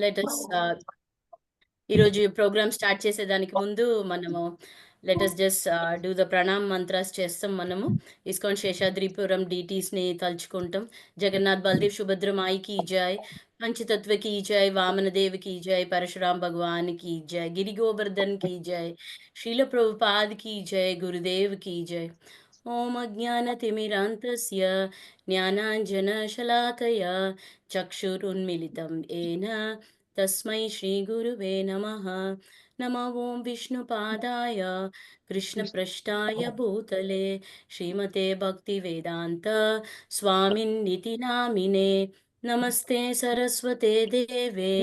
Let us ఈరోజు program start చేసేదానికి ముందు మనము let us just do the pranam mantras చేస్తాం. మనము ఇస్కాన్ శేషాద్రిపురం డీటీస్ని తలుచుకుంటాం. జగన్నాథ్ బల్దేవ్ సుభద్ర మాయి की जय, पंचतत्व की जय, वामन देव की जय, परशुराम भगवान की जय, गिरि गोवर्धन की जय, श्रील प्रभुपाद की जय, गुरुदेव की जय. ओम अज्ञानतिमिरान्तस्य ज्ञानाञ्जनशलाकया चक्षुरुन्मिलितं येन तस्मै श्रीगुरुवे नमः. नमो ॐ विष्णुपादाय कृष्णपृष्ठाय भूतले श्रीमते भक्तिवेदान्त स्वामिन्निति नामिने. नमस्ते सरस्वते देवे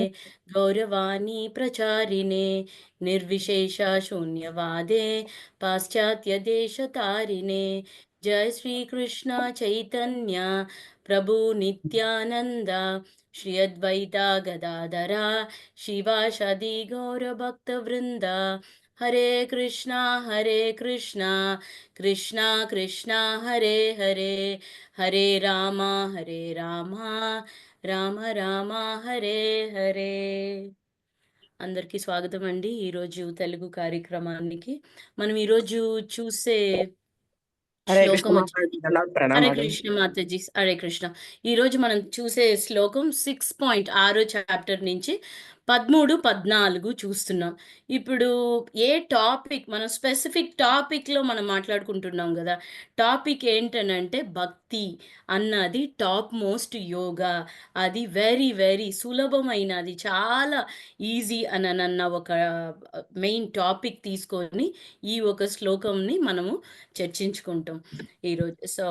गौरवाणी प्रचारिणे निर्विशेष शून्यवादे पाश्चात्यदेशतारिणे. जय श्री कृष्ण चैतन्य प्रभु नित्यानंद श्री अद्वैता गदाधरा शिवाशदि गौरभक्तवृंद. हरे कृष्णा कृष्णा कृष्णा हरे हरे, हरे राम రామ రామ హరే హరే. అందరికీ స్వాగతం అండి. ఈరోజు తెలుగు కార్యక్రమానికి మనం ఈరోజు చూసే శ్లోకం వచ్చేసి హరే కృష్ణ మాతాజీ. హరే కృష్ణ. ఈరోజు మనం చూసే శ్లోకం 6.6 చాప్టర్ నుంచి 13, 14 చూస్తున్నాం. ఇప్పుడు ఏ టాపిక్ మనం స్పెసిఫిక్ టాపిక్లో మనం మాట్లాడుకుంటున్నాం కదా. టాపిక్ ఏంటనంటే భక్తి అన్నది టాప్ మోస్ట్ యోగా. అది వెరీ వెరీ సులభమైనది, చాలా ఈజీ అన్న ఒక మెయిన్ టాపిక్ తీసుకొని ఈ ఒక శ్లోకంని మనము చర్చించుకుంటాం ఈరోజు. సో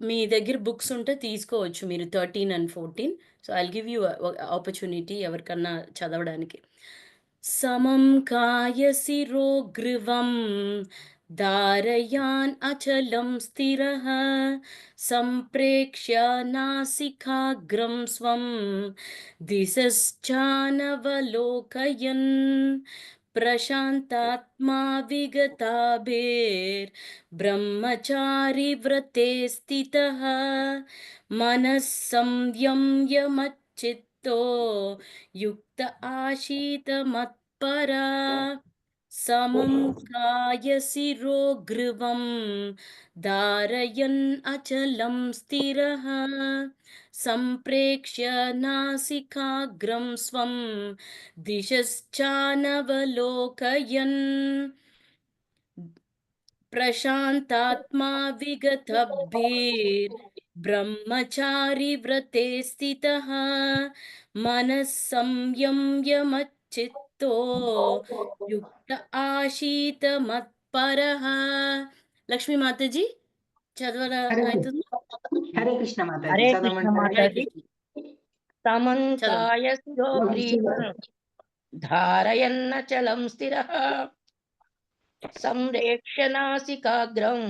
మీ దగ్గర బుక్స్ ఉంటే తీసుకోవచ్చు మీరు 13 and 14. So I'll give you opportunity ఎవరికన్నా చదవడానికి. సమం కాయశిరోగ్రీవం ధారయాన్ అచలం స్థిరః సంప్రేక్ష్య నాసికాగ్రం స్వం దిశశ్చానవలోకయన్ ప్రశాంతాత్మా విగతాభేర్ బ్రహ్మచారి వ్రతే స్థితః మనః సంయమ్యమచ్చిత్తో యుక్త ఆశీత మత్పరా. సమం కాయశిరోగ్రీవం ధారయన్ అచలం స్థిరః సంప్రేక్ష్య నాసికాగ్రం స్వం దిశశ్చానవలోకయన్ ప్రశాంతాత్మా విగతభీర్ బ్రహ్మచారి వ్రతే స్థితః మనః సంయమ్యమచ్చిత్తో యుక్త ఆశీత మత్పరః. లక్ష్మీ మాతాజీ చదవరా అవుతుంది? హరే కృష్ణ మాతాజీ. హరే కృష్ణ మాతాజీ. సమంతాయ శిరోగ్రీవం ధారయన్నచలం స్థిరః సంరేక్ష్య నాసికాగ్రం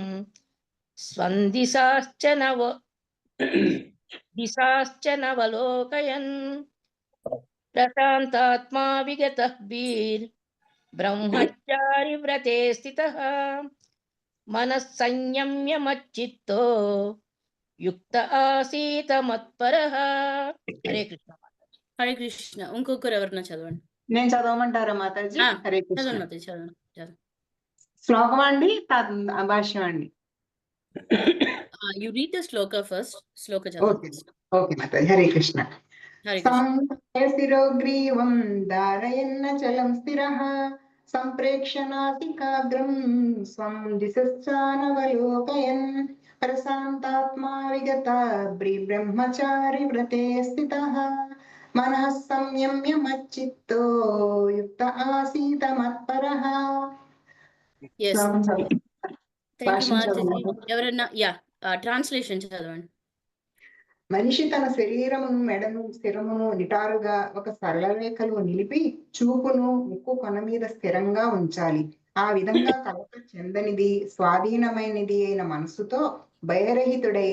దిశాశ్చ నవలోకయన్ ప్రశాంతాత్మా విగతః వీర్ బ్రహ్మచారి వ్రతే స్థితః మనః సంయమ్యమచ్చిత్తో యుక్త ఆసీత మత్పరః. హరే కృష్ణ మాతాజీ. హరే కృష్ణ. ఇంకొకరు ఎవరన్నా చదవండి. నేను చదవమంటారా మాతాజీ? హరే కృష్ణ. చదవండి మాతాజీ, చదవండి. శ్లోకం అండి, భాష్యం అండి? You read the Shloka first. Shloka okay చదవండి. ఓకే మాతాజీ. హరే కృష్ణ. హరే కృష్ణ. శిరోగ్రీవం ధారయన్నచలం స్థిరః సంప్రేక్ష్య నాసికాగ్రం స్వం దిశశ్చానవలోకయన్ ప్రశాంతాత్మా విగతాభ్రీ బ్రహ్మచారి వ్రతే స్థితః మనః సంయమ్యమచ్చిత్తో యుక్త ఆసీత మత్పరః. Yes. Thank you, Mataji. ఎవరన్నా ట్రాన్స్లేషన్ చదవండి. మనిషి తన శరీరమును, మెడను, స్థిరమును నిటారుగా ఒక సరళ రేఖలో నిలిపి చూపును ముక్కు కొన మీద స్థిరంగా ఉంచాలి. ఆ విధంగా కలత చెందనిది, స్వాధీనమైనది అయిన మనసుతో భయరహితుడై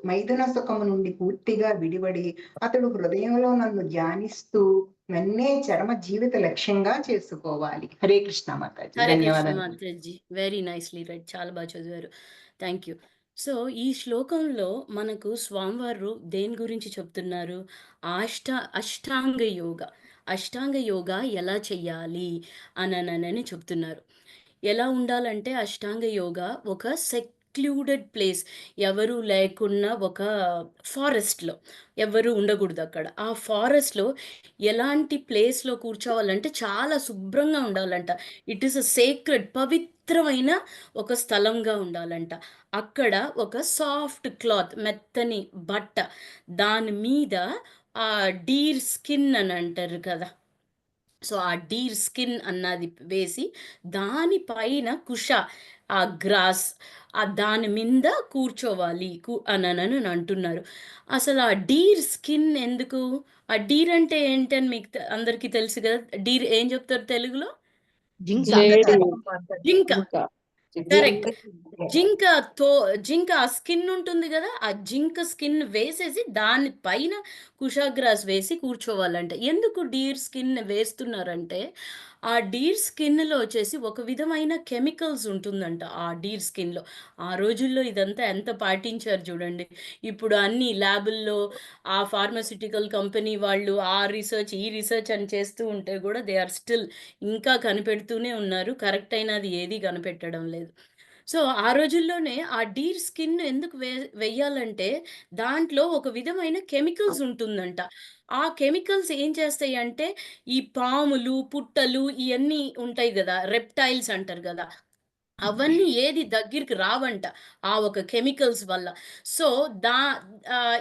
మైథున సుఖము నుండి పూర్తిగా విడివడి అతడు హృదయంలో నన్ను ధ్యానిస్తూ నన్నే చరమ జీవిత లక్ష్యంగా చేసుకోవాలి. హరే కృష్ణ మాతాజీ. ధన్యవాదాలు మాతాజీ. Very nicely right. చాలా బాగా చదివారు. Thank you. సో ఈ శ్లోకంలో మనకు స్వామివారు దేని గురించి చెప్తున్నారు? అష్టాంగ యోగ. అష్టాంగ యోగా ఎలా చెయ్యాలి అననని చెప్తున్నారు. ఎలా ఉండాలంటే అష్టాంగ యోగా ఒక సెక్లూడెడ్ ప్లేస్, ఎవరు లేకున్నా ఒక ఫారెస్ట్‌లో, ఎవ్వరు ఉండకూడదక్కడ. ఆ ఫారెస్ట్‌లో ఎలాంటి ప్లేస్‌లో కూర్చోవాలంటే చాలా శుభ్రంగా ఉండాలంట. ఇట్ ఈస్ ఎ సేక్రెడ్, పవిత్రమైన ఒక స్థలంగా ఉండాలంట. అక్కడ ఒక సాఫ్ట్ క్లాత్, మెత్తని బట్ట, దాని మీద డీర్ స్కిన్ అని అంటారు కదా! సో, ఆ డీర్ స్కిన్ అన్నది వేసి, దాని పైన ఆ గ్రాస్, దాని మింద కూర్చోవాలి అననని అంటున్నారు. అసలు ఆ డీర్ స్కిన్ ఎందుకు? ఆ డీర్ అంటే ఏంటని మీకు అందరికీ తెలుసు కదా! డీర్ ఏం చెప్తారు తెలుగులో? జింక జింక జింక. కరెక్ట్. జింక. జింక తో జింక ఆ స్కిన్ ఉంటుంది గదా! ఆ జింక స్కిన్ వేసేసి దాని పైన కుషాగ్రాస్ వేసి కూర్చోవాలంట. ఎందుకు డీర్ స్కిన్ వేస్తున్నారంటే, ఆ డీర్ స్కిన్‌లో వచ్చేసి ఒక విధమైన కెమికల్స్ ఉంటుందంట ఆ డీర్ స్కిన్‌లో. ఆ రోజుల్లో ఇదంతా ఎంత పాటించారు చూడండి. ఇప్పుడు అన్ని ల్యాబుల్లో ఆ ఫార్మాస్యూటికల్ కంపెనీ వాళ్ళు ఆ రిసర్చ్, ఈ రిసర్చ్ అని చేస్తూ ఉంటే గూడా దే ఆర్ స్టిల్ ఇంకా కనిపెడుతూనే ఉన్నారు. కరెక్ట్ అయినది ఏది కనిపెట్టడం లేదు. సో, ఆ రోజుల్లోనే ఆ డీర్ స్కిన్ ఎందుకు వెయ్యాలంటే, దాంట్లో ఒక విధమైన కెమికల్స్ ఉంటుందంట. ఆ కెమికల్స్ ఏం చేస్తాయంటే, ఈ పాములు, పుట్టలు ఇయన్నీ ఉంటాయి గదా! రెప్టైల్స్ అంటారు గదా! అవన్నీ ఏది దగ్గరికి రావంట. ఆ ఒక కెమికల్స్ వల్ల. సో, దా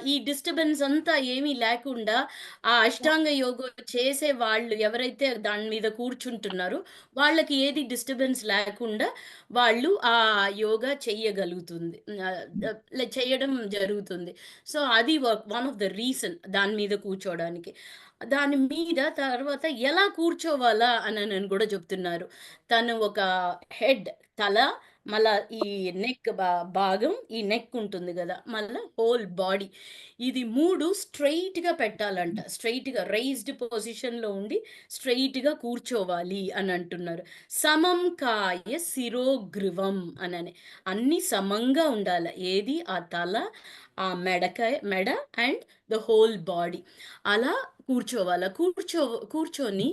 ఈ డిస్టర్బెన్స్ అంతా ఏమీ లేకుండా ఆ అష్టాంగ యోగ చేసే వాళ్ళు ఎవరైతే దాని మీద కూర్చుంటున్నారో, వాళ్ళకి ఏది డిస్టర్బెన్స్ లేకుండా వాళ్ళు ఆ యోగా చెయ్యగలుగుతుంది. చేయడం జరుగుతుంది. సో, అది వన్ ఆఫ్ ద రీజన్ దాని మీద కూర్చోడానికి. దాని మీద తర్వాత ఎలా కూర్చోవాలా అననని గూడా చెప్తున్నారు. తను ఒక హెడ్, తల, మళ్ళా ఈ నెక్ భాగం, ఈ నెక్ ఉంటుంది గదా! మళ్ళా హోల్ బాడీ. ఇది 3 స్ట్రెయిట్‌గా పెట్టాలంట. స్ట్రెయిట్‌గా రైజ్డ్ పొజిషన్‌లో ఉండి స్ట్రెయిట్‌గా కూర్చోవాలి అని అంటున్నారు. సమం కాయ శిరోగ్రీవం అనని. అన్నీ సమంగా ఉండాల. ఏది ఆ తల, ఆ మెడ అండ్ ద హోల్ బాడీ. అలా కూర్చోవాల. కూర్చొని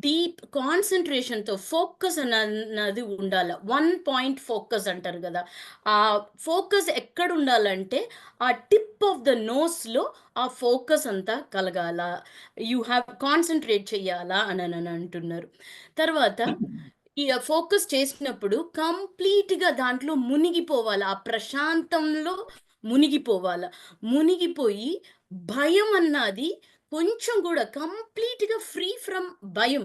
డీప్ కాన్సంట్రేషన్‌తో ఫోకస్ అన్నది ఉండాల. వన్ పాయింట్ ఫోకస్ అంటారు గదా! ఆ ఫోకస్ ఎక్కడుండాలంటే, ఆ టిప్ ఆఫ్ ద నోస్‌లో ఆ ఫోకస్ అంతా కలగాల. యూ హావ్ కాన్సంట్రేట్ చెయ్యాలా అననని అంటున్నారు. తర్వాత ఈ ఫోకస్ చేసినప్పుడు కంప్లీట్‌గా దాంట్లో మునిగిపోవాల. ఆ ప్రశాంతంలో మునిగిపోవాల. మునిగిపోయి భయం అన్నది కొంచెం గూడా కంప్లీట్‌గా ఫ్రీ ఫ్రమ్ భయం.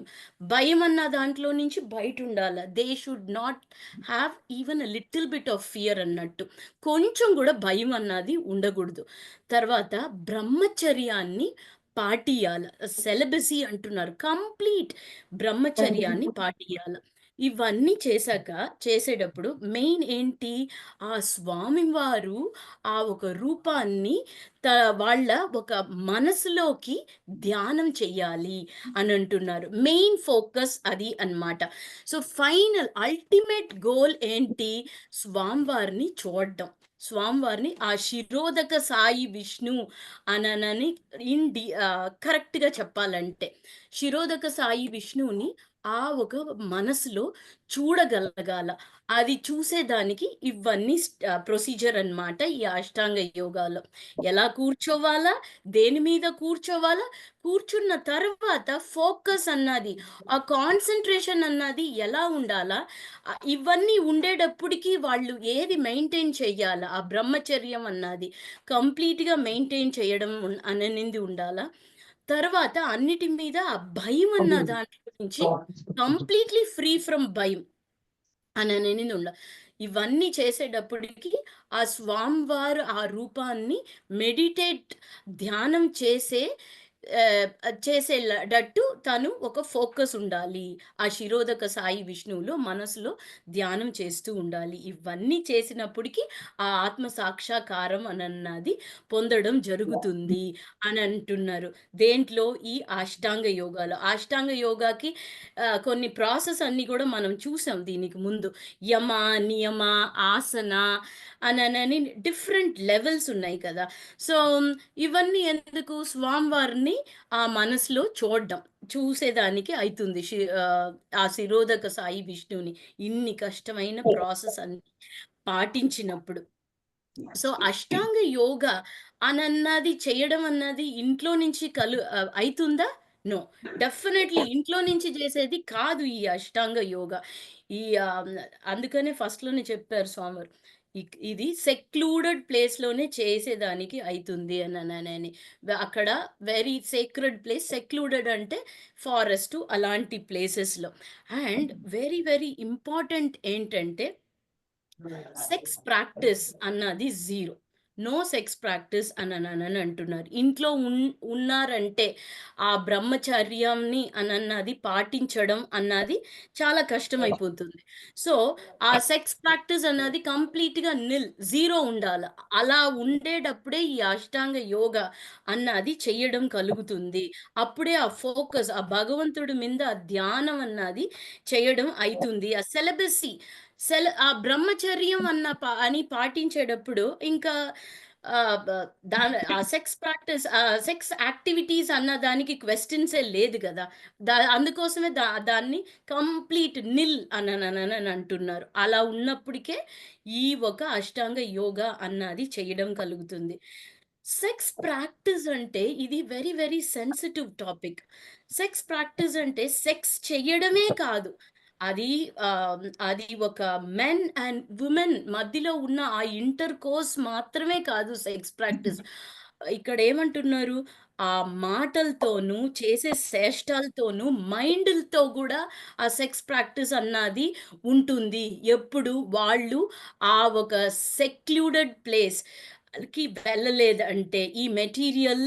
భయం అన్న దాంట్లో నుంచి బయటుండాల. They should not have even a little bit of fear అన్నట్టు. కొంచెం గూడా భయం అన్నది ఉండగూడదు. తర్వాత బ్రహ్మచర్యాన్ని పాటియాల. సెలబసీ అంటున్నారు. కంప్లీట్ బ్రహ్మచర్యాన్ని పాటియాల. ఇవన్నీ చేసేటప్పుడు మెయిన్ ఏంటి? ఆ స్వామివారు ఆ ఒక రూపాన్ని త వాళ్ళ ఒక మనసులోకి ధ్యానం చెయ్యాలి అనంటున్నారు. మెయిన్ ఫోకస్ అది అన్నమాట. సో, ఫైనల్ అల్టిమేట్ గోల్ ఏంటి? స్వామివారిని చూడడం. స్వామివారిని ఆ శిరోదక సాయి విష్ణు అననని కరెక్ట్‌గా చెప్పాలంటే. శిరోదక సాయి విష్ణువుని ఆ ఒక మనసులో చూడగలగాల. అది చూసేదానికి ఇవన్నీ ప్రొసీజర్ అన్నమాట ఈ అష్టాంగ యోగాలో. ఎలా కూర్చోవాలా? దేని మీద కూర్చోవాలా? కూర్చున్న తర్వాత ఫోకస్ అన్నది, ఆ కాన్సంట్రేషన్ అన్నది ఎలా ఉండాలా? ఇవన్నీ ఉండేటప్పటికి వాళ్ళు ఏది మెయింటైన్ చెయ్యాలా? ఆ బ్రహ్మచర్యం అన్నది కంప్లీట్‌గా మెయింటైన్ చేయడం అననింది ఉండాలా? తర్వాత అన్నిటి మీద ఆ భయం అన్న దాంట్లో నుంచి కంప్లీట్‌లీ ఫ్రీ ఫ్రమ్ భయం అననేది ఇవన్నీ చేసేటప్పటికి ఆ స్వామివారు ఆ రూపాన్ని మెడిటేట్, ధ్యానం చేసేటట్టు తను ఒక ఫోకస్ ఉండాలి. ఆ శిరోదక సాయి విష్ణువులో మనసులో ధ్యానం చేస్తూ ఉండాలి. ఇవన్నీ చేసినప్పటికి ఆ ఆత్మ సాక్షాకారం అనన్నది పొందడం జరుగుతుంది అని అంటున్నారు. దేంట్లో? ఈ అష్టాంగ యోగాలో. అష్టాంగ యోగాకి కొన్ని ప్రాసెస్ అన్నీ కూడా మనం చూసాం దీనికి ముందు. యమ, నియమ, ఆసన అననని డిఫరెంట్ లెవెల్స్ ఉన్నాయి కదా! సో, ఇవన్నీ ఎందుకు? స్వామివారిని అని ఆ మనసులో చూసేదానికి అయితుంది. ఆ శిరోధక సాయి విష్ణువుని ఇన్ని కష్టమైన ప్రాసెస్ అన్ని పాటించినప్పుడు. సో, అష్టాంగ యోగా అనన్నది చేయడం అన్నది ఇంట్లో నుంచి అయితుందా? నో. డెఫినైట్‌లీ ఇంట్లో నుంచి చేసేది కాదు ఈ అష్టాంగ యోగా. ఈ అందుకనే ఫస్ట్‌లోనే చెప్పారు స్వామివారు. ఇది సెక్లూడెడ్ ప్లేస్‌లోనే చేసేదానికి అయితుంది అనననని. అక్కడ వెరీ సేక్రెడ్ ప్లేస్, సెక్లూడెడ్ అంటే ఫారెస్టు అలాంటి ప్లేసెస్‌లో. అండ్ వెరీ, వెరీ ఇంపార్టెంట్ ఏంటంటే సెక్స్ ప్రాక్టీస్ అన్నది 0. నో సెక్స్ ప్రాక్టీస్ అనననని అంటున్నారు. ఇంట్లో ఉన్నారంటే ఆ బ్రహ్మచర్యంని అనన్నది పాటించడం అన్నది చాలా కష్టమైపోతుంది. సో, ఆ సెక్స్ ప్రాక్టీస్ అన్నది కంప్లీట్‌గా 0 ఉండాల. అలా ఉండేటప్పుడే ఈ అష్టాంగ యోగా అన్నది చెయ్యడం కలుగుతుంది. అప్పుడే ఆ ఫోకస్ ఆ భగవంతుడి మీద ఆ ధ్యానం అన్నది చేయడం అయితుంది. ఆ సెలబసీ ఆ బ్రహ్మచర్యం అని పాటించేటప్పుడు ఇంకా ఆహ్, బ ఆ సెక్స్ యాక్టివిటీస్ అన్న దానికి క్వెషన్సే లేదు గదా! అందుకోసమే దాన్ని కంప్లీట్ అననననని అంటున్నారు. అలా ఉన్నప్పటికే ఈ ఒక అష్టాంగ యోగా అన్నది చేయడం కలుగుతుంది. సెక్స్ ప్రాక్టీస్ అంటే ఇది very, very sensitive topic. Sex practice అంటే సెక్స్ చెయ్యడమే కాదు. అది అది ఒక మెన్ అండ్ వుమెన్ మధ్యలో ఉన్న ఆ ఇంటర్‌కోర్స్ మాత్రమే కాదు సెక్స్ ప్రాక్టీస్. ఇక్కడేమంటున్నారు, ఆ మాటలతోనూ, చేసే చేష్టలతోనూ, మైండులతో గూడా ఆ సెక్స్ ప్రాక్టీస్ అన్నది ఉంటుంది. ఎప్పుడు వాళ్ళు ఆ ఒక సెక్లూడెడ్ ప్లేస్‌కి వెళ్ళలేదంటే, ఈ మెటీరియల్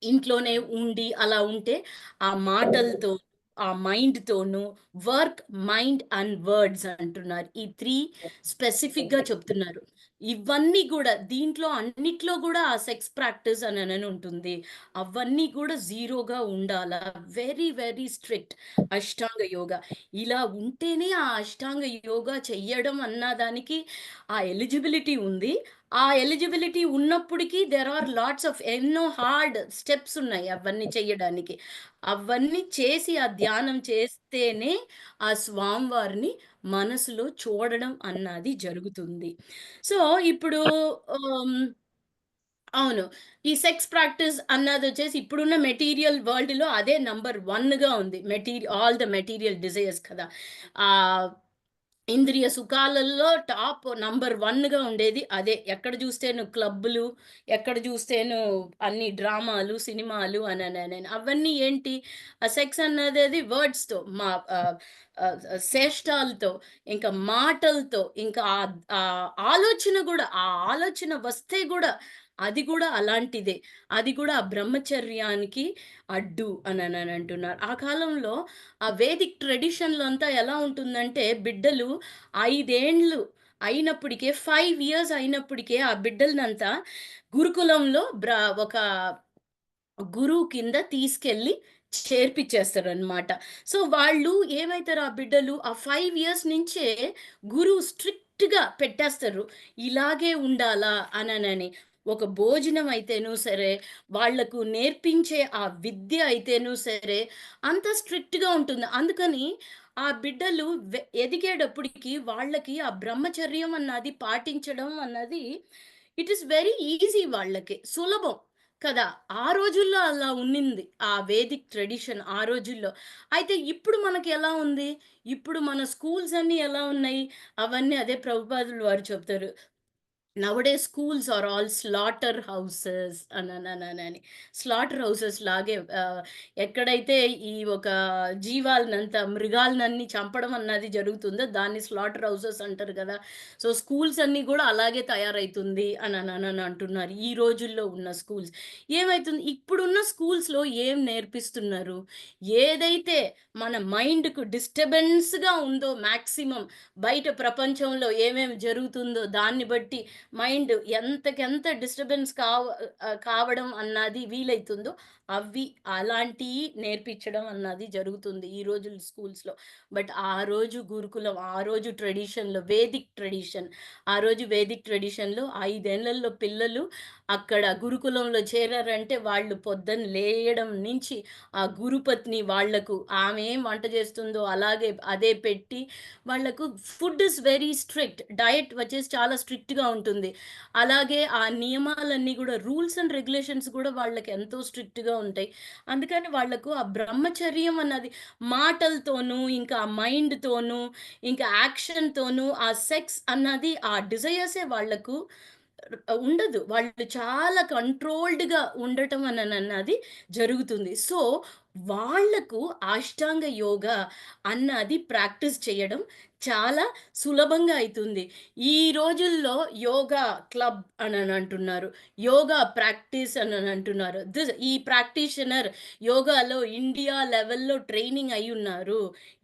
ఇంట్లోనే ఉండి అలా ఉంటే, ఆ మాటలతో, ఆ మైండ్‌తోనూ వర్క్, మైండ్ అండ్ వర్డ్స్ అంటున్నారు. ఈ 3 స్పెసిఫిక్‌గా చెప్తున్నారు. ఇవన్నీ గూడా దీంట్లో అన్నిట్లో గూడా ఆ సెక్స్ ప్రాక్టీస్ అననని ఉంటుంది. అవన్నీ గూడా జీరోగా ఉండాలా. వెరీ, వెరీ స్ట్రిక్ట్ అష్టాంగ యోగా. ఇలా ఉంటేనే ఆ అష్టాంగ యోగా చెయ్యడం అన్న దానికి ఆ ఎలిజిబిలిటీ ఉంది. ఆ ఎలిజిబిలిటీ ఉన్నప్పటికీ దేర్ ఆర్ లాట్స్ ఆఫ్ ఎన్నో హార్డ్ స్టెప్స్ ఉన్నాయి అవన్నీ చెయ్యడానికి. అవన్నీ చేసి ఆ ధ్యానం చేస్తేనే ఆ స్వామివారిని మనసులో చూడడం అన్నది జరుగుతుంది. సో, ఇప్పుడు ఆహ్, అవును. ఈ సెక్స్ ప్రాక్టీస్ అన్నదొచ్చేసి ఇప్పుడున్న మెటీరియల్ వరల్డ్‌లో అదే నంబర్ 1గా ఉంది. ఆల్ ద మెటీరియల్ డిజైర్స్ కదా! ఆహ్, ఇంద్రియ సుఖాలలో టాప్ నంబర్ 1గా ఉండేది అదే. ఎక్కడ జూస్తేను క్లబ్బులు, ఎక్కడ జూస్తేను అన్ని డ్రామాలు, సినిమాలు అనననని. అవన్నీ ఏంటి? ఆ సెక్స్ అన్నదేది వర్డ్స్‌తో ఆహ్, ఆహ్, చేష్టాలతో, ఇంకా మాటలతో, ఇంకా ఆలోచన గూడా, ఆ ఆలోచన వస్తే గూడా, అది గూడా అలాంటిదే. అది గూడా ఆ బ్రహ్మచర్యానికి అడ్డు అనననంటున్నారు. ఆ కాలంలో ఆ వేదిక్ ట్రెడిషన్‌లో అంతా ఎలా ఉంటుందంటే, బిడ్డలు 5 ఏండ్లు అయినప్పటికే 5 ఇయర్స్ అయినప్పటికే ఆ బిడ్డలనంతా గురుకులంలో ఒక గురువు కింద తీసుకెళ్ళి చేర్పిచ్చేస్తారనమాట. సో, వాళ్ళు ఏమైతారు ఆ బిడ్డలు ఆ 5 ఇయర్స్ నుంచే గురువు స్ట్రిక్ట్‌గా పెట్టేస్తారు. ఇలాగే ఉండాలా అననని. ఒక భోజనం అయితేను సరే, వాళ్ళకు నేర్పించే ఆ విద్య అయితేను సరే, అంత స్ట్రిక్ట్‌గా ఉంటుంది. అందుకని ఆ బిడ్డలు ఎదిగేటప్పటికి వాళ్ళకి ఆ బ్రహ్మచర్యం అన్నది పాటించడం అన్నది ఇట్ ఈస్ వెరీ ఈజీ వాళ్ళకి. సులభం. కదా! ఆ రోజుల్లో అలా ఉన్నింది. ఆ వేదిక్ ట్రెడిషన్ ఆ రోజుల్లో. అయితే ఇప్పుడు మనకెలా ఉంది? ఇప్పుడు మన స్కూల్స్ అన్నీ ఎలా ఉన్నాయి? అవన్నీ అదే ప్రభుపాదులు వారు చెప్తారు. Nowadays schools are all slaughterhouses అననననని. స్లాటర్ హౌసెస్ లాగే ఎక్కడైతే ఈ ఒక మృగాలనన్నీ చంపడం అన్నది జరుగుతుందో దాన్ని స్లాటర్ హౌసెస్ అంటారు గదా! సో, స్కూల్స్ అన్నీ గూడా అలాగే తయారైతుంది అనననని అంటున్నారు. ఈ రోజుల్లో ఉన్న స్కూల్స్. ఏమైతుంది? ఇప్పుడున్న స్కూల్స్‌లో ఏం నేర్పిస్తున్నారు? ఏదైతే మన మైండ్‌కు డిస్టర్బెన్స్‌గా ఉందో మాక్సిమం బయట ప్రపంచంలో ఏమేమి జరుగుతుందో దాన్ని బట్టి మైండ్ ఎంతకెంత డిస్టర్బెన్స్ కావడం అన్నది వీలైతుందో, అవి అలాంటియి నేర్పించడం అన్నది జరుగుతుంది ఈ రోజుల స్కూల్స్‌లో. బట్ ఆ రోజు గురుకులం, ఆ రోజు ట్రెడిషన్‌లో వేదిక్ ట్రెడిషన్. ఆ రోజు వేదిక్ ట్రెడిషన్‌లో 5 ఏళ్లలో పిల్లలు అక్కడ గురుకులంలో చేరారంటే వాళ్ళు పొద్దున్న లేయడం నుంచి ఆ గురుపత్ని వాళ్లకు ఆమె ఏం వంట చేస్తుందో అలాగే అదే పెట్టి వాళ్ళకు food is very strict. Diet వచ్చేసి చాలా స్ట్రిక్ట్‌గా ఉంటుంది. అలాగే ఆ నియమాలన్నీ గూడా రూల్స్ అండ్ రెగ్యులేషన్స్ గూడా వాళ్ళకి ఎంతో స్ట్రిక్ట్‌గా ఉంటాయి. అందుకని వాళ్ళకు ఆ బ్రహ్మచర్యం అన్నది మాటలతోనూ, ఇంకా ఆ మైండ్‌తోనూ, ఇంకా యాక్షన్‌తోనూ ఆ సెక్స్ అన్నది ఆ డిజైర్సే వాళ్ళకు ఉండదు. వాళ్ళు చాలా కంట్రోల్డ్‌గా ఉండటం అన్నది జరుగుతుంది. సో, వాళ్ళకు అష్టాంగ యోగా అన్నది ప్రాక్టీస్ చేయడం చాలా సులభంగా అయితుంది. ఈ రోజుల్లో యోగా క్లబ్ అనని అంటున్నారు. యోగా ప్రాక్టీస్ అనని అంటున్నారు. ఈ ప్రాక్టీషనర్ యోగాలో ఇండియా లెవెల్‌లో ట్రైనింగ్ అయ్యున్నారు.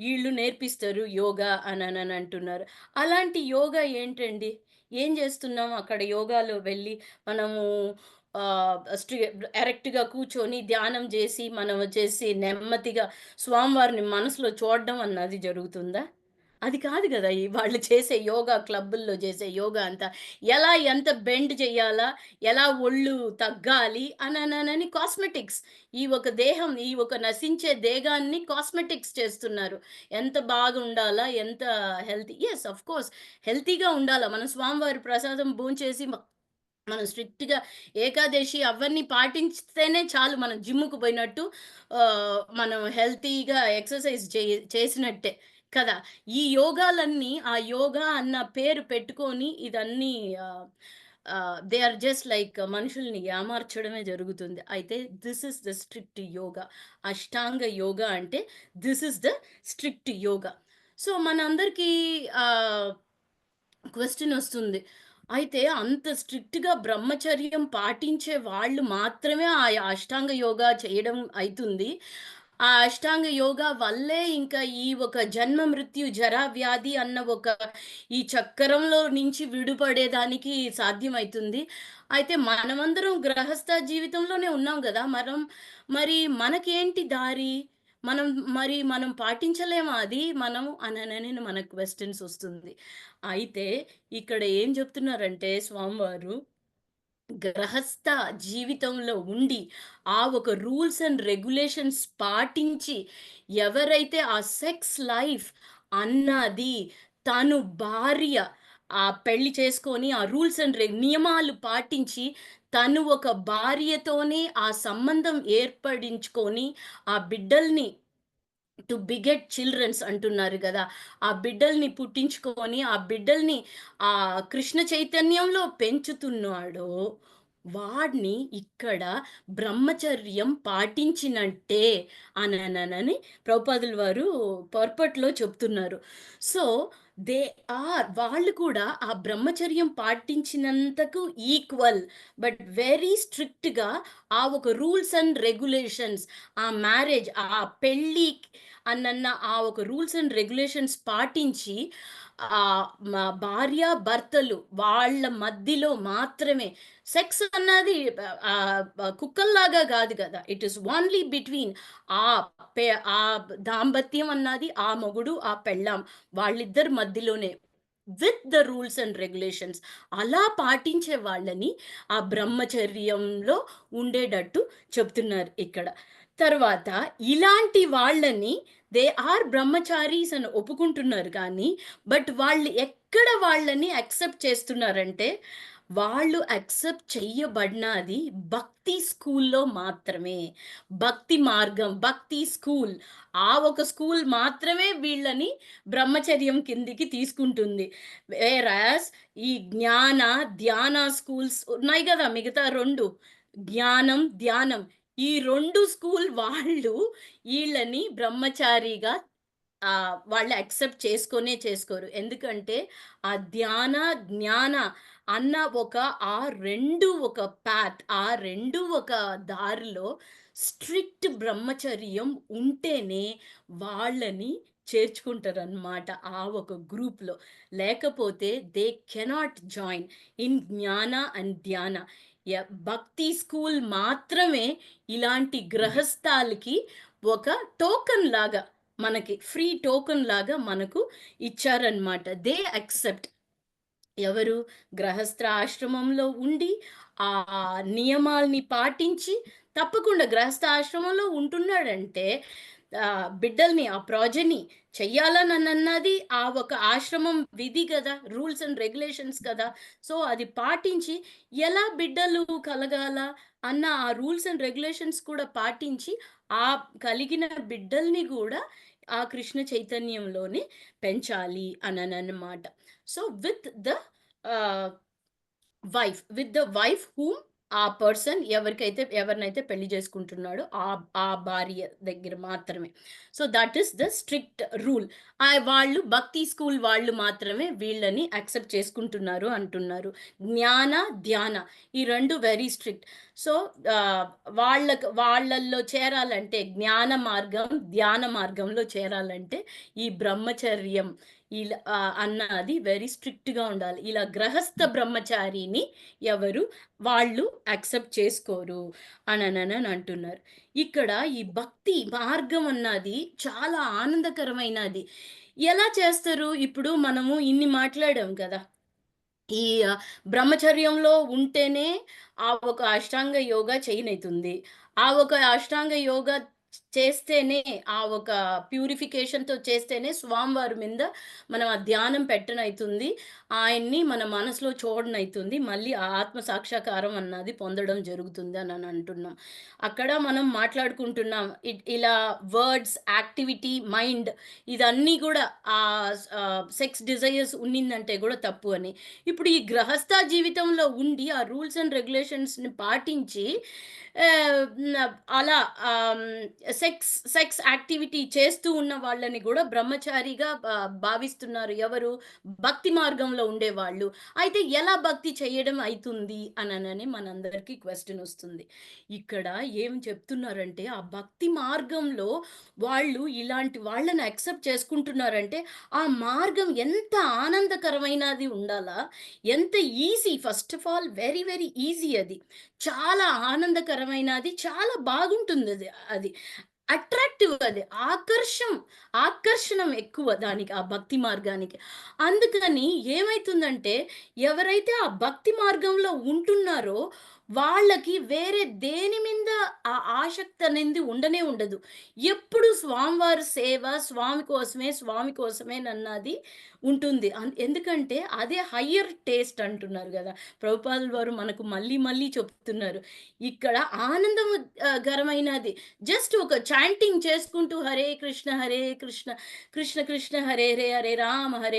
ఈళ్ళు నేర్పిస్తారు యోగా అనని అంటున్నారు. అలాంటి యోగా ఏంటండి? ఏం జేస్తున్నాం అక్కడ యోగాలో వెళ్ళి మనము ఎరెక్ట్‌గా కూర్చొని ధ్యానం జేసి, మనం వచ్చేసి నెమ్మదిగా స్వామివారిని మనసులో చూడడం అన్నది జరుగుతుందా? అది కాదు గదా! వాళ్ళు చేసే యోగా క్లబ్బుల్లో చేసే యోగా అంతా. ఎలా ఎంత బెండ్ చేయాలా? ఎలా ఒళ్ళు తగ్గాలి అనననని కాస్మెటిక్స్. ఈ ఒక దేహం, ఈ ఒక నశించే దేహాన్ని కాస్మెటిక్స్ చేస్తున్నారు. ఎంత బాగుండాలా? ఎంత హెల్తీ యెస్ ఆఫ్ కోర్స్ హెల్తీగా ఉండాలా. మనం స్వామివారి ప్రసాదం భోంచేసి మనం స్ట్రిక్ట్‌గా ఏకాదశి అవన్నీ పాటించితేనే చాలు మనం జిమ్‌కి పోయినట్టు మనం హెల్తీగా ఎక్సర్‌సైజ్ చేసినట్టే కదా! ఈ యోగాలన్నీ ఆ యోగా అన్న పేరు పెట్టుకొని ఇదన్నీ ఆహ్, దే ఆర్ జస్ట్ లైక్ మనుషుల్ని ఏమార్చడమే జరుగుతుంది. అయితే this is the strict yoga. Ashtanga yoga అంటే this is the strict yoga. So, మనందరికీ ఆహ్ క్వెషనొస్తుంది. అయితే అంత స్ట్రిక్ట్‌గా బ్రహ్మచర్యం పాటించే వాళ్ళు మాత్రమే ఆ అష్టాంగ యోగా చేయడం అయితుంది. ఆ అష్టాంగ యోగా వల్లే ఇంకా ఈ ఒక జన్మ, మృత్యు, జరా, వ్యాధి అన్న ఒక ఈ చక్రంలో నుంచి విడుపడేదానికి సాధ్యమైతుంది. అయితే మనమందరం గృహస్థ జీవితంలోనే ఉన్నాం గదా! మరి మనకేంటి దారి? మనం మనం పాటించలేమా అది మనం అననని మనకు క్వెషన్స్ ఒస్తుంది. అయితే ఇక్కడ ఏం జెప్తున్నారంటే స్వామివారు, గృహస్థ జీవితంలో ఉండి, ఆ ఒక రూల్స్ అండ్ రెగ్యులేషన్స్ పాటించి, ఎవరైతే ఆ సెక్స్ లైఫ్ అన్నది తను భార్య పెళ్లి చేసుకొని, ఆ రూల్స్ అండ్ నియమాలు పాటించి, తను ఒక భార్యతోనే ఆ సంబంధం ఏర్పడించుకొని, ఆ బిడ్డల్ని టు బిగెట్ చిల్డ్రన్స్ అంటున్నారు గదా! ఆ బిడ్డల్ని పుట్టించుకొని, ఆ బిడ్డల్ని కృష్ణ చైతన్యంలో పెంచుతున్నాడో, వాడిని ఇక్కడ బ్రహ్మచర్యం పాటించినట్టే అనననని ప్రభుపాదుల వారు పొరపాటులో చెప్తున్నారు. సో, దే వాళ్ళు కూడా ఆ బ్రహ్మచర్యం పాటించినంతకు ఈక్వల్. బట్ వెరీ స్ట్రిక్ట్‌గా ఆ ఒక రూల్స్ అండ్ రెగ్యులేషన్స్ ఆ మ్యారేజ్ పెళ్లి అన్నన్న ఆ ఒక రూల్స్ అండ్ రెగ్యులేషన్స్ పాటించి మా భార్యాభర్తలు వాళ్ళ మధ్యలో మాత్రమే సెక్స్ అన్నది కుక్కల్లాగా గాదు గదా! ఇట్ ఈస్ ఓన్లీ బిట్వీన్ ఆహ్, పె దాంపత్యం అన్నది ఆ మొగుడు, ఆ పెళ్ళాం వాళ్ళిద్దరి మధ్యలోనే. With the rules and regulations అలా పాటించే వాళ్ళని ఆ బ్రహ్మచర్యంలో ఉండేటట్టు చెప్తున్నారు ఇక్కడ. తర్వాత ఇలాంటి వాళ్ళని దే ఆర్ బ్రహ్మచారీస్ అని ఒప్పుకుంటున్నారు కానీ, బట్ వాళ్ళు ఎక్కడ వాళ్ళని యాక్సెప్ట్ చేస్తున్నారంటే, వాళ్ళు యాక్సెప్ట్ చెయ్యబడినది భక్తి స్కూల్‌లో మాత్రమే. భక్తి మార్గం, భక్తి స్కూల్. ఆ ఒక స్కూల్ మాత్రమే వీళ్ళని బ్రహ్మచర్యం కిందికి తీసుకుంటుంది. వేరాస్ ఈ జ్ఞాన, ధ్యాన స్కూల్స్ ఉన్నాయి గదా! మిగతా 2 జ్ఞానం, ధ్యానం. ఈ 2 స్కూల్ వాళ్ళు ఈళ్ళని బ్రహ్మచారిగా వాళ్ళు యాక్సెప్ట్ చేసుకోరు. ఎందుకంటే, ఆ ధ్యాన, జ్ఞాన అన్న ఆ 2 ఒక ఆ 2 ఒక దారిలో స్ట్రిక్ట్ బ్రహ్మచర్యం ఉంటేనే వాళ్ళని చేర్చుకుంటారనమాట ఆ ఒక గ్రూప్‌లో. లేకపోతే దే కెనాట్ జాయిన్ ఇన్ జ్ఞాన అండ్ ధ్యాన. భక్తి స్కూల్ మాత్రమే ఇలాంటి గ్రహస్థాలకి ఒక టోకన్ లాగా, మనకి ఫ్రీ టోకన్ లాగా మనకు ఇచ్చారనమాట. They accept. ఎవరు గృహస్థ ఆశ్రమంలో ఉండి ఆ నియమాల్ని పాటించి, తప్పకుండా గృహస్థ ఆశ్రమంలో ఉంటున్నాడంటే బిడ్డల్ని, ఆ ప్రాజెని చెయ్యాలని అన్నది ఆ ఒక ఆశ్రమం విధి కదా, రూల్స్ అండ్ రెగ్యులేషన్స్ కదా. సో అది పాటించి ఎలా బిడ్డలు కలగాల అన్న ఆ రూల్స్ అండ్ రెగ్యులేషన్స్ కూడా పాటించి, ఆ కలిగిన బిడ్డల్ని కూడా ఆ కృష్ణ చైతన్యంలోనే పెంచాలి అననమాట. So with the wife whom, ఆ పర్సన్ ఎవరినైతే పెళ్లి చేసుకుంటున్నాడో ఆ భార్య దగ్గర మాత్రమే. So that is the strict rule. వాళ్ళు భక్తి స్కూల్ వాళ్ళు మాత్రమే వీళ్ళని యాక్సెప్ట్ చేసుకుంటున్నారు అంటున్నారు. జ్ఞాన ధ్యాన ఈ రెండు వెరీ స్ట్రిక్ట్. సో వాళ్ళల్లో చేరాలంటే, జ్ఞాన మార్గం ధ్యాన మార్గంలో చేరాలంటే ఈ బ్రహ్మచర్యం ఇలా అన్నది వెరీ స్ట్రిక్ట్గా ఉండాలి. ఇలా గ్రహస్థ బ్రహ్మచారిని వాళ్ళు యాక్సెప్ట్ చేసుకోరు అని అంటున్నారు. ఇక్కడ ఈ భక్తి మార్గం అన్నది చాలా ఆనందకరమైనది. ఎలా చేస్తారు? ఇప్పుడు మనము ఇన్ని మాట్లాడాం కదా. ఈ బ్రహ్మచర్యంలో ఉంటేనే ఆ ఒక అష్టాంగ యోగా చేయనైతుంది. ఆ ఒక అష్టాంగ యోగా చేస్తేనే, ఆ ఒక ప్యూరిఫికేషన్‌తో చేస్తేనే స్వామివారి మీద మనం ఆ ధ్యానం పెట్టనైతుంది. ఆయన్ని మన మనసులో చూడనైతుంది. మళ్ళీ ఆ ఆత్మ సాక్షాత్కారం అన్నది పొందడం జరుగుతుంది అని అంటున్నాం. అక్కడ మనం మాట్లాడుకుంటున్నాం. ఇలా వర్డ్స్, యాక్టివిటీ, మైండ్ ఇదన్నీ కూడా సెక్స్ డిజైర్స్ ఉన్నిందంటే కూడా తప్పు అని. ఇప్పుడు ఈ గ్రహస్థ జీవితంలో ఉండి ఆ రూల్స్ అండ్ రెగ్యులేషన్స్‌ని పాటించి అలా సెక్స్ యాక్టివిటీ చేస్తూ ఉన్న వాళ్ళని కూడా బ్రహ్మచారిగా భావిస్తున్నారు. ఎవరు? భక్తి మార్గంలో ఉండేవాళ్ళు. అయితే ఎలా భక్తి చేయడం అయితుంది అనని మనందరికీ క్వెషన్ వస్తుంది. ఇక్కడ ఏం చెప్తున్నారంటే, ఆ భక్తి మార్గంలో వాళ్ళు ఇలాంటి వాళ్ళని యాక్సెప్ట్ చేసుకుంటున్నారంటే, ఆ మార్గం ఎంత ఆనందకరమైనది ఉండాలా, ఎంత easy. First of all very very easy అది. చాలా ఆనందకరమైనది, చాలా బాగుంటుంది అది. అది అట్రాక్టివ్, అది ఆకర్షణం ఎక్కువ దానికి, ఆ భక్తి మార్గానికి. అందుకని ఏమైతుందంటే, ఎవరైతే ఆ భక్తి మార్గంలో ఉంటున్నారో వాళ్ళకి వేరే దేని మీద ఆ ఆసక్తి అనేది ఉండనే ఉండదు. ఎప్పుడు స్వామివారి సేవ, స్వామి కోసమే నన్నది ఉంటుంది. ఎందుకంటే అదే హయ్యర్ టేస్ట్ అంటున్నారు కదా. ప్రభుపాదుల వారు మనకు మళ్ళీ మళ్ళీ చెప్తున్నారు. ఇక్కడ ఆనందం గరమైనది. జస్ట్ ఒక చాంటింగ్ చేసుకుంటూ హరే కృష్ణ కృష్ణ కృష్ణ హరే హరే, హరే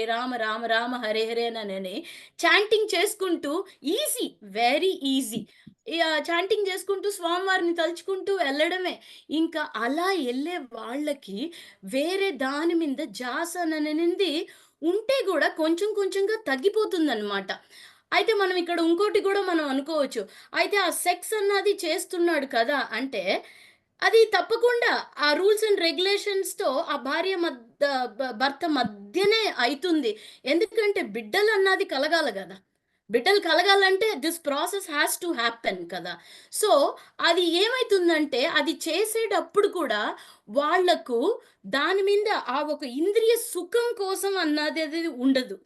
రామ రామ రామ హరే హరే అని చాంటింగ్ చేసుకుంటూ, ఈజీ, వెరీ ఈజీ. చాంటింగ్ చేసుకుంటూ స్వామివారిని తలుచుకుంటూ వెళ్ళడమే. ఇంకా అలా వెళ్ళే వాళ్ళకి వేరే దాని మీద ధ్యాస అనేది ఉంటే కూడా కొంచెం కొంచెంగా తగ్గిపోతుందన్నమాట. అయితే మనం ఇక్కడ ఇంకోటి కూడా మనం అనుకోవచ్చు. అయితే ఆ సెక్స్ అన్నది చేస్తున్నాడు కదా అంటే, అది తప్పకుండా ఆ రూల్స్ అండ్ రెగ్యులేషన్స్‌తో ఆ భర్త మధ్యనే అయితుంది. ఎందుకంటే బిడ్డలన్నది కలగాలి గదా. బిడ్డలు కలగాలంటే this process has to happen కదా. సో అది ఏమైతుందంటే, అది చేసేటప్పుడు కూడా వాళ్ళకు దాని మీద ఆ ఒక ఇంద్రియ సుఖం కోసం అన్నది ఉండదు.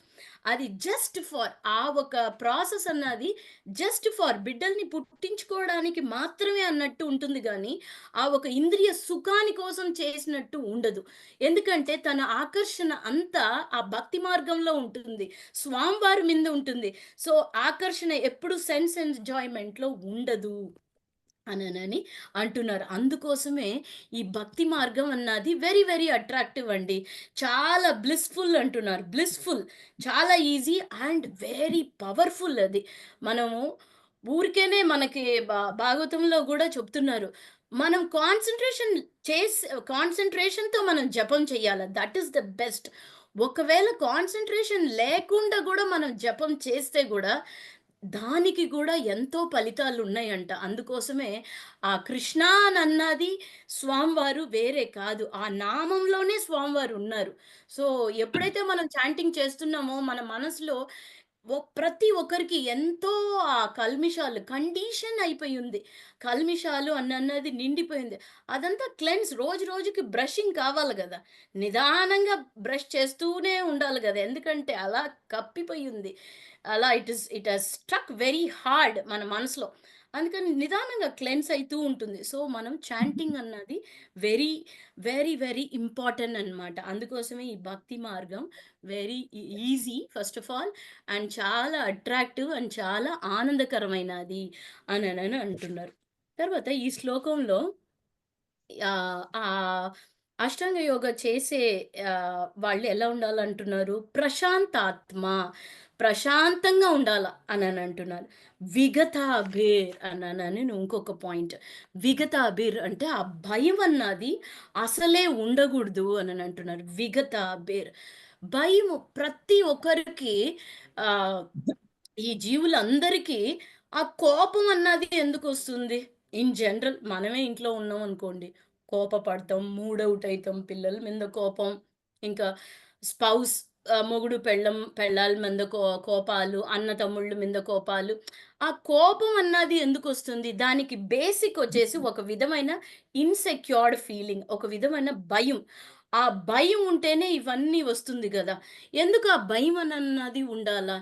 అది జస్ట్ ఫర్ ఆ ఒక ప్రాసెస్ అన్నది జస్ట్ ఫర్ బిడ్డల్ని పుట్టించుకోవడానికి మాత్రమే అన్నట్టు ఉంటుంది గానీ, ఆ ఒక ఇంద్రియ సుఖాని కోసం చేసినట్టు ఉండదు. ఎందుకంటే తన ఆకర్షణ అంతా ఆ భక్తి మార్గంలో ఉంటుంది. స్వామివారి మీద ఉంటుంది. సో ఆకర్షణ ఎప్పుడు సెన్స్ ఎంజాయ్‌మెంట్‌లో ఉండదు అననని అంటున్నారు. అందుకోసమే ఈ భక్తి మార్గం అన్నది వెరీ వెరీ అట్రాక్టివ్ అండి. చాలా బ్లిస్‌ఫుల్ అంటున్నారు. బ్లిస్‌ఫుల్, చాలా ఈజీ అండ్ వెరీ పవర్‌ఫుల్ అది. మనము ఊరికేనే మనకి భాగవతంలో గూడా చెప్తున్నారు. మనం కాన్సంట్రేషన్‌తో మనం జపం చేయాల. That is the best. ఒకవేళ కాన్సంట్రేషన్ లేకుండా గూడా మనం జపం చేస్తే గూడా దానికి కూడా ఎంతో ఫలితాలున్నాయంట. అందుకోసమే ఆ కృష్ణ అనన్నది స్వామివారు వేరే కాదు. ఆ నామంలోనే స్వామివారు ఉన్నారు. సో, ఎప్పుడైతే మనం చాంటింగ్ చేస్తున్నామో మన మనసులో ప్రతి ఒక్కరికి ఎంతో ఆ కల్మిషాలు కండిషన్ అయిపోయి ఉంది. కల్మిషాలు అన్నది నిండిపోయింది. అదంతా క్లెన్స్ రోజు రోజుకి బ్రషింగ్ కావాలి గదా! నిదానంగా బ్రష్ చేస్తూనే ఉండాలి గదా! ఎందుకంటే అలా కప్పిపోయి ఉంది. అలా it has struck very hard మన మనసులో. అందుకని నిదానంగా క్లెన్స్ అయితూ ఉంటుంది. సో, మనం చాంటింగ్ అన్నది వెరీ, వెరీ ఇంపార్టెంట్ అన్నమాట. అందుకోసమే ఈ భక్తి మార్గం very easy first of all, and చాలా అట్రాక్టివ్ అండ్ చాలా ఆనందకరమైనది అననని అంటున్నారు. తర్వాత ఈ శ్లోకంలో ఆహ్, అష్టాంగ యోగ చేసే వాళ్ళు ఎలా ఉండాలంటున్నారు? ప్రశాంతాత్మ, ప్రశాంతంగా ఉండాల అనని అంటున్నారు. విగతాభిర్ అననని ఇంకొక పాయింట్. విగతాభిర్ అంటే ఆ భయం అన్నది అసలే ఉండగూడదు అనని అంటున్నారు. విగతాభిర్. భయము ప్రతి ఒక్కరికి ఆహ్, ఈ జీవులందరికీ ఆ కోపం అన్నది ఎందుకొస్తుంది? ఇన్ జనరల్ మనమే ఇంట్లో ఉన్నామనుకోండి, కోపపడతాం, మూడ్ ఔట్ అయితాం, పిల్లల మీద కోపం, ఇంకా స్పౌస్ మొగుడు, పెళ్ళాల మీద కోపాలు, అన్న తమ్ముళ్ళ మీద కోపాలు. ఆ కోపం అన్నది ఎందుకొస్తుంది? దానికి బేసిక్ వచ్చేసి ఒక విధమైన ఇన్‌సెక్యూర్డ్ ఫీలింగ్. ఒక విధమైన భయం. ఆ భయం ఉంటేనే ఇవన్నీ వస్తుంది గదా! ఎందుకు ఆ భయం అనన్నది ఉండాలా?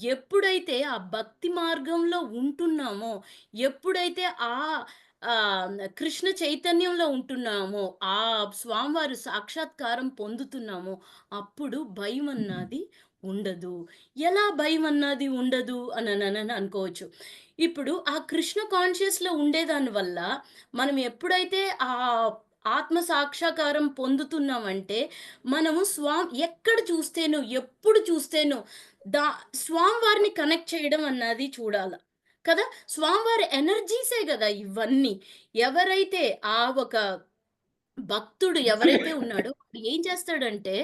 ఎప్పుడైతే ఆ భక్తి మార్గంలో ఉంటున్నామో, ఎప్పుడైతే కృష్ణ చైతన్యంలో ఉంటున్నామో, ఆ స్వామివారి సాక్షాత్కారం పొందుతున్నామో, అప్పుడు భయమన్నది ఉండదు. ఎలా భయమన్నది ఉండదు అనననని అనుకోవచ్చు. ఇప్పుడు ఆ కృష్ణ కాన్షియస్‌లో ఉండేదాని వల్ల, మనం ఎప్పుడైతే ఆత్మ సాక్షాత్కారం పొందుతున్నామంటే, మనము ఎక్కడ చూస్తేనో, ఎప్పుడు చూస్తేనో దా స్వామివారిని కనెక్ట్ చేయడం అన్నది చూడాల. కదా! స్వామివారి ఎనర్జీసే గదా ఇవన్నీ. ఎవరైతే ఒక భక్తుడు ఎవరైతే ఉన్నాడో వాడు ఏం చేస్తాడంటే,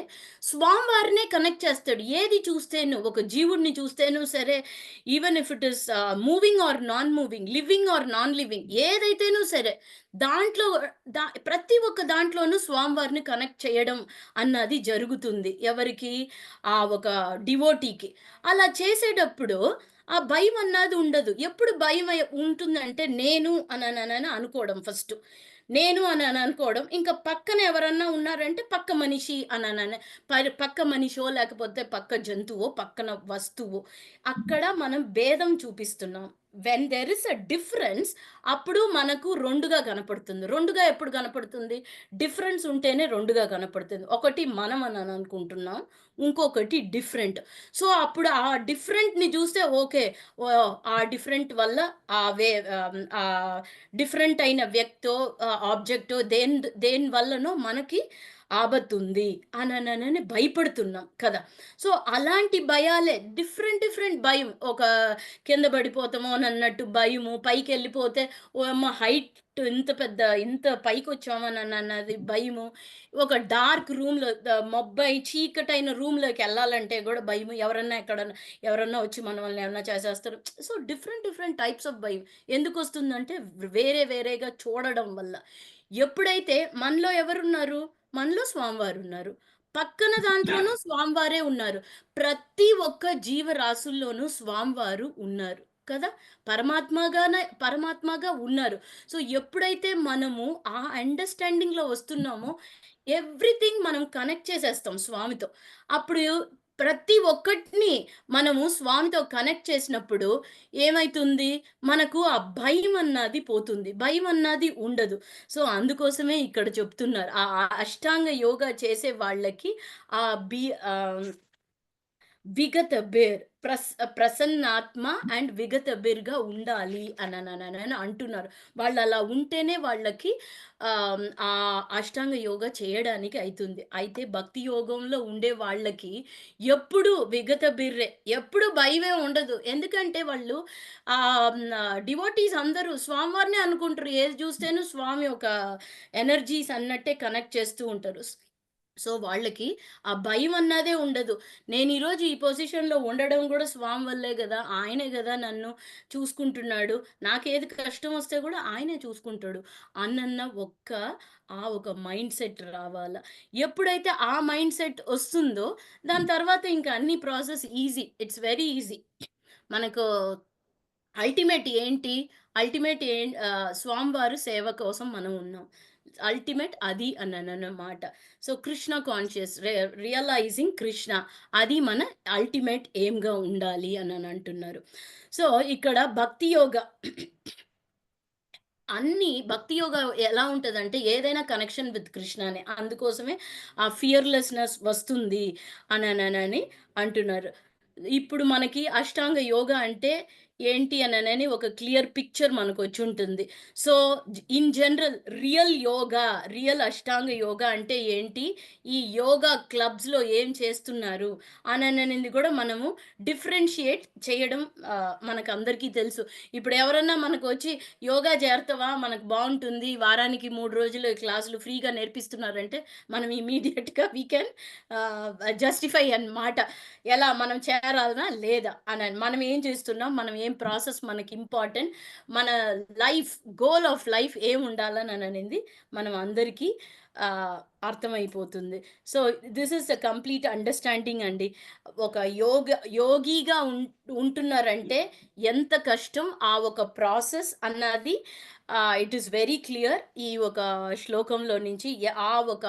స్వామివారినే కనెక్ట్ చేస్తాడు. ఏది చూస్తేను, ఒక జీవుడిని చూస్తేను సరే, even if it is moving or non moving, living or non living, ఏదైతేను సరే, దాంట్లో ప్రతి ఒక్క దాంట్లోనూ స్వామివారిని కనెక్ట్ చేయడం అన్నది జరుగుతుంది. ఎవరికి? ఆ ఒక డివోటీకి. అలా చేసేటప్పుడు ఆ భయం అన్నది ఉండదు. ఎప్పుడు భయం ఉంటుందంటే, నేను అనననని అనుకోవడం ఫస్టు. నేను అనని అనుకోవడం. ఇంకా పక్కన ఎవరన్నా ఉన్నారంటే పక్క మనిషి అననని, పక్క మనిషో, లేకపోతే పక్క జంతువో, పక్కన వస్తువో. అక్కడ మనం భేదం చూపిస్తున్నాం. When there is a difference, అప్పుడు మనకు 2గా కనపడుతుంది. 2గా ఎప్పుడు కనపడుతుంది? డిఫరెన్స్ ఉంటేనే 2గా కనపడుతుంది. ఒకటి మనం అనని అనుకుంటున్నాం. ఇంకొకటి డిఫరెంట్. సో, అప్పుడు ఆ డిఫరెంట్‌ని చూస్తే ఓకే. ఓహ్! ఆ డిఫరెంట్ వల్ల డిఫరెంట్ అయిన వ్యక్తో, ఆబ్జెక్టో దేని వల్లనో మనకి ఆపత్తుంది అనననని భయపడుతున్నాం కదా! సో, అలాంటి భయాలే డిఫరెంట్ భయం. కింద పడిపోతామోనన్నట్టు భయము, పైకెళ్ళిపోతే ఓయమ్మ హైట్ ఇంత పైకొచ్చామనన్నది భయము, ఒక డార్క్ రూమ్‌లో చీకటైన రూమ్‌లోకెళ్ళాలంటే గూడా భయము. ఎవరన్నా వచ్చి మనల్ని ఏమన్నా చేసేస్తారు. సో, డిఫరెంట్ టైప్స్ ఆఫ్ భయం. ఎందుకొస్తుందంటే వేరేగా చూడడం వల్ల. ఎప్పుడైతే మనలో ఎవరున్నారు? మనలో స్వామివారున్నారు. పక్కన దాంట్లోనూ స్వామివారే ఉన్నారు. ప్రతి ఒక్క జీవరాశుల్లోనూ స్వామివారు ఉన్నారు. కదా! పరమాత్మగా ఉన్నారు. సో, ఎప్పుడైతే మనము ఆ అండర్‌స్టాండింగ్‌లో వస్తున్నామో, ఎవ్రీథింగ్ మనం కనెక్ట్ చేసేస్తాం స్వామితో. అప్పుడు ప్రతి ఒక్కటిని మనము స్వామితో కనెక్ట్ చేసినప్పుడు ఏమైతుంది? మనకు ఆ భయం అన్నది పోతుంది. భయం అన్నది ఉండదు. సో, అందుకోసమే ఇక్కడ చెప్తున్నారు. అష్టాంగ యోగా చేసే వాళ్ళకి ఆహ్, బి ఆహ్ విగత బేర్ ప్రసన్నాత్మ అండ్ విగత బేర్‌గా ఉండాలి అననననని అంటున్నారు. వాళ్ళలా ఉంటేనే వాళ్ళకి అష్టాంగ యోగ చేయడానికి అయితుంది. అయితే భక్తి యోగంలో ఉండే వాళ్ళకి ఎప్పుడు విగత బిర్రే. ఎప్పుడు భయమే ఉండదు. ఎందుకంటే వాళ్ళు డివోటీస్ అందరూ స్వామివారినే అనుకుంటారు. ఏది చూస్తేను స్వామి ఒక ఎనర్జీస్ అన్నట్టే కనెక్ట్ చేస్తూ ఉంటారు. సో వాళ్ళకి ఆ భయం అన్నదే ఉండదు. నేను ఈరోజు ఈ పొజిషన్‌లో ఉండడం గూడా స్వామి వల్లే గదా! ఆయనే గదా నన్ను చూసుకుంటున్నాడు. నాకేది కష్టం వస్తే గూడా ఆయనే చూసుకుంటాడు. అన్నన్న ఒక మైండ్ సెట్ రావాల. ఎప్పుడైతే ఆ మైండ్ సెట్ ఒస్తుందో దాని తర్వాత ఇంకా అన్ని process easy. It's very easy. మనకు అల్టిమేట్ ఏంటి? స్వామివారు సేవ కోసం మనం ఉన్నాం. అల్టిమేట్ అది అనననమాట. So, Krishna conscious realizing Krishna అది మన అల్టిమేట్ ఎయిమ్‌గా ఉండాలి అననంటున్నారు. సో, ఇక్కడ భక్తి యోగ భక్తి యోగ ఎలా ఉంటదంటే ఏదైనా కనెక్షన్ విత్ కృష్ణనే. అందుకోసమే ఆ ఫియర్‌లెస్‌నెస్ వస్తుంది అనననని అంటున్నారు. ఇప్పుడు మనకి అష్టాంగ యోగ అంటే ఏంటి అననని ఒక క్లియర్ పిక్చర్ మనకొచ్చుంటుంది. So, in general real ashtanga yoga అంటే ఏంటి? ఈ యోగా క్లబ్స్‌లో ఏం చేస్తున్నారు? అనననిది కూడా మనము డిఫరెన్షియేట్ చేయడం మనకందరికీ తెలుసు. ఇప్పుడు ఎవరన్నా మనకొచ్చి యోగా చేరతావా? మనకు బావుంటుంది. వారానికి 3 రోజులు క్లాసులు ఫ్రీగా నేర్పిస్తున్నారంటే, మనం ఇమ్మీడియేట్‌గా వి కెన్ జస్టిఫై అన్నమాట. ఎలా మనం చేరాలనా? లేదా? అనని. మనం ఏం చేస్తున్నాం? మనం ఏం ప్రాసెస్ మనకి ఇంపార్టెంట్? మన గోల్ ఆఫ్ లైఫ్ ఏముండాలననేది మనం అందరికీ అర్థమైపోతుంది. So, this is a complete understanding అండి. ఒక యోగిగా ఉంటున్నారంటే ఎంత కష్టం ఆ ఒక ప్రాసెస్ అన్నది ఇట్ ఈస్ వెరీ క్లియర్ ఈ ఒక శ్లోకంలో నుంచి. ఆ ఒక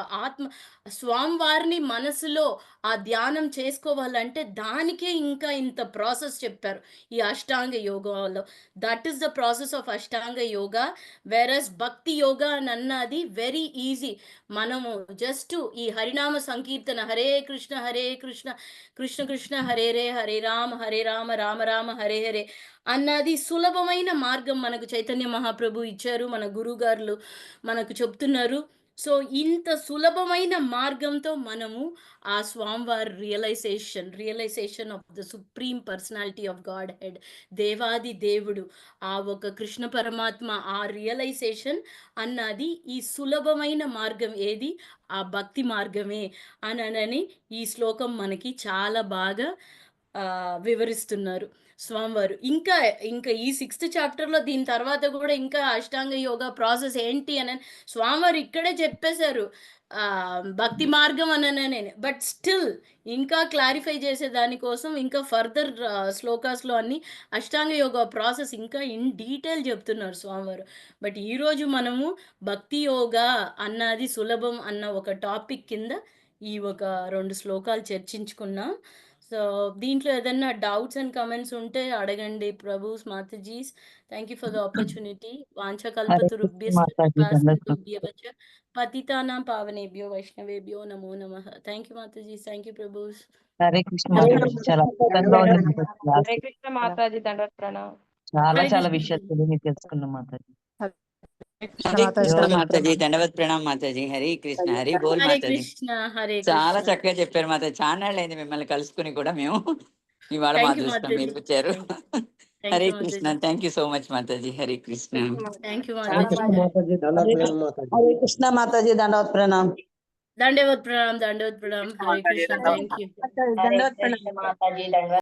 స్వామివారిని మనసులో ఆ ధ్యానం చేసుకోవాలంటే దానికే ఇంకా ఇంత ప్రాసెస్ చెప్పారు ఈ అష్టాంగ యోగాలో. That is the process of Ashtanga yoga. Versus bhakti yoga అని అన్నది వెరీ ఈజీ. మనము జస్ట్ ఈ హరినామ సంకీర్తన హరే కృష్ణ కృష్ణ కృష్ణ హరే రామ రామ రామ హరే హరే అన్నది సులభమైన మార్గం మనకు చైతన్య మహాప్రభు ఇచ్చారు. మన గురుగారులు మనకు చెప్తున్నారు. సో, ఇంత సులభమైన మార్గంతో మనము ఆ స్వామివారి realization of the supreme personality of Godhead, దేవాది దేవుడు, ఆ ఒక కృష్ణ పరమాత్మ ఆ రియలైజేషన్ అన్నది ఈ సులభమైన మార్గం ఏది? ఆ భక్తి మార్గమే అననని ఈ శ్లోకం మనకి చాలా బాగా వివరిస్తున్నారు స్వామివారు. ఇంకా ఈ 6th చాప్టర్‌లో దీని తర్వాత గూడా ఇంకా అష్టాంగ యోగా ప్రాసెస్ ఏంటి అనని స్వామివారు ఇక్కడే చెప్పేశారు. భక్తి మార్గం అనననే. బట్ స్టిల్ ఇంకా క్లారిఫై చేసే దాని కోసం ఇంకా ఫర్దర్ శ్లోకాస్‌లో అన్ని అష్టాంగ యోగా ప్రాసెస్ ఇంకా ఇన్ డీటెయిల్ చెప్తున్నారు స్వామివారు. బట్ ఈరోజు మనము భక్తి యోగా అన్నది సులభం అన్న ఒక టాపిక్ కింద ఈ ఒక 2 శ్లోకాలు చర్చించుకున్నాం. సో, దీంట్లో ఏదన్నా డౌట్స్ అండ్ కామెంట్స్ ఉంటే అడగండి prabhus, matajis. Thank you for the opportunity. Hare Krishna వాంఛకల్పతరుభ్యశ్చ మాతాజీ దండోత్ కృపాసింధుభ్యవచ పతితానాం పావనేభ్యో వైష్ణవేభ్యో నమో నమః. Thank you matajis. Thank you prabhus. Hare Krishna Hare మాతాజీ కృష్ణ చాలా అద్భుతంగా ఉంది మాతాజీ. మాతాజీ క్లాస్. హరే కృష్ణ మాతాజీ దండవత్ ప్రణామం. చాలా హరే చాలా కృష్ణ విషయాలు మాతాజీ. తెలియని తెలుసుకున్నాం మాతాజీ. హరే కృష్ణ ఎవరు మాతాజీ దండవత్ ప్రణామ్ మాతాజీ. హరి కృష్ణ హరి బోల్ హరే మాతాజీ. కృష్ణ. హరే చాలా కృష్ణ. చక్కగా చెప్పారు మాతాజీ. చాన్నాళ్ళైంది మిమ్మల్ని కలుసుకుని కూడా మేము. ఇవాళ మా థాంక్ యూ అదృష్టం మీరు మాతాజీ. వచ్చారు. Thank Hare you Krishna. మాతాజీ. థ్యాంక్ యూ సో మచ్ మాతాజీ. హరే కృష్ణ. థాంక్ యూ హరే మాతాజీ. కృష్ణ మాతాజీ దండవత్ ప్రణామ్ మాతాజీ. హరే కృష్ణ మాతాజీ దండవత్ ప్రణామ్. దండవత్ ప్రణామ్. హరే కృష్ణ. Thank you. హరే కృష్ణ మాతాజీ దండవత్